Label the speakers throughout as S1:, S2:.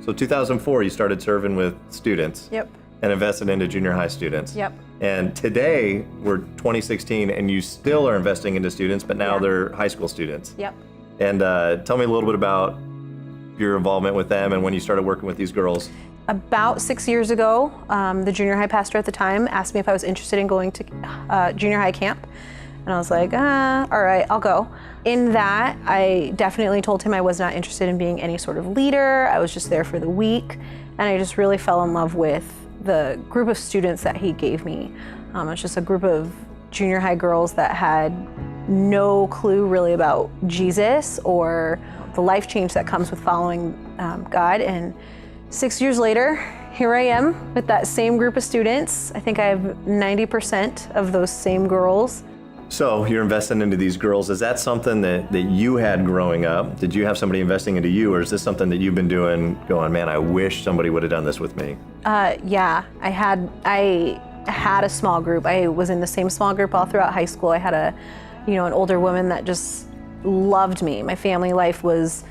S1: So 2004, you started serving with students.
S2: Yep.
S1: And invested into junior high students.
S2: Yep.
S1: And today, we're 2016, and you still are investing into students, but now they're high school students.
S2: Yep.
S1: And tell me a little bit about your involvement with them and when you started working with these girls.
S2: About 6 years ago, the junior high pastor at the time asked me if I was interested in going to junior high camp. And I was like, all right, I'll go. In that, I definitely told him I was not interested in being any sort of leader. I was just there for the week. And I just really fell in love with the group of students that he gave me. It's just a group of junior high girls that had no clue really about Jesus or the life change that comes with following God. And 6 years later, here I am with that same group of students. I think I have 90% of those same girls.
S1: So you're investing into these girls. Is that something that you had growing up? Did you have somebody investing into you, or is this something that you've been doing going, man, I wish somebody would have done this with me?
S2: Yeah, I had a small group. I was in the same small group all throughout high school. I had an older woman that just loved me. My family life was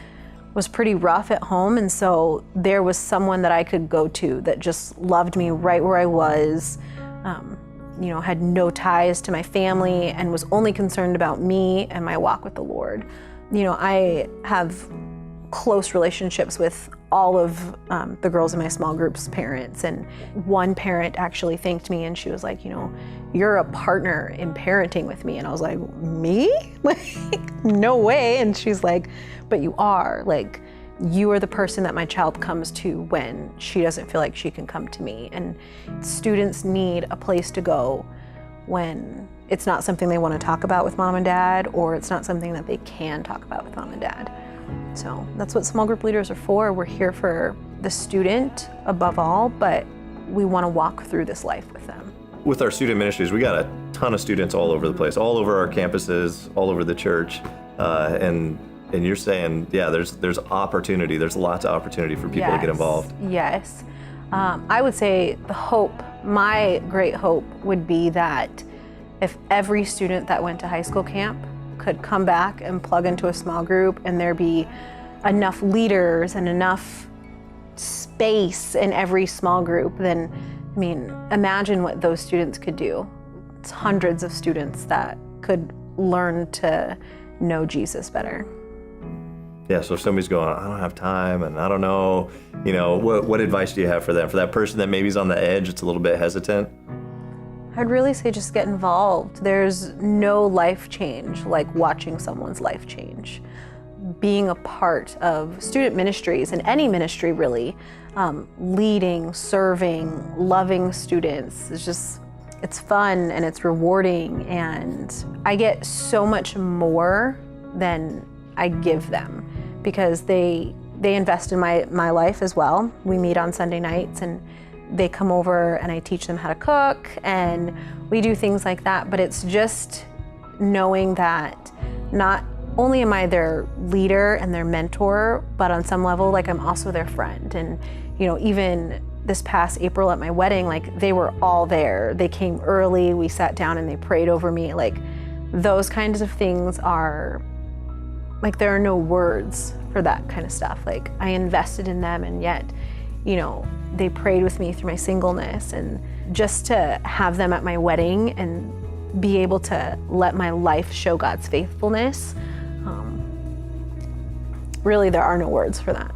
S2: pretty rough at home, and so there was someone that I could go to that just loved me right where I was. Had no ties to my family and was only concerned about me and my walk with the Lord. I have close relationships with all of the girls in my small group's parents, and one parent actually thanked me, and she was like, you're a partner in parenting with me. And I was like, me? Like, no way. And she's like, but you are. Like, you are the person that my child comes to when she doesn't feel like she can come to me. And students need a place to go when it's not something they want to talk about with mom and dad, or it's not something that they can talk about with mom and dad. So that's what small group leaders are for. We're here for the student above all, but we want to walk through this life with them.
S1: With our student ministries, we got a ton of students all over the place, all over our campuses, all over the church, and you're saying, yeah, there's opportunity. There's lots of opportunity for people to get involved.
S2: Yes. I would say my great hope would be that if every student that went to high school camp could come back and plug into a small group, and there be enough leaders and enough space in every small group, then, imagine what those students could do. It's hundreds of students that could learn to know Jesus better.
S1: Yeah, so if somebody's going, I don't have time and I don't know, what advice do you have for them? For that person that maybe is on the edge, it's a little bit hesitant?
S2: I'd really say just get involved. There's no life change like watching someone's life change. Being a part of student ministries, and any ministry really, leading, serving, loving students, it's fun and it's rewarding, and I get so much more than I give them, because they invest in my life as well. We meet on Sunday nights and they come over and I teach them how to cook, and we do things like that. But it's just knowing that not only am I their leader and their mentor, but on some level, like, I'm also their friend. And even this past April at my wedding, like, they were all there. They came early, we sat down and they prayed over me. Like, those kinds of things are, like, there are no words for that kind of stuff. Like, I invested in them, and yet, they prayed with me through my singleness. And just to have them at my wedding and be able to let my life show God's faithfulness, really, there are no words for that.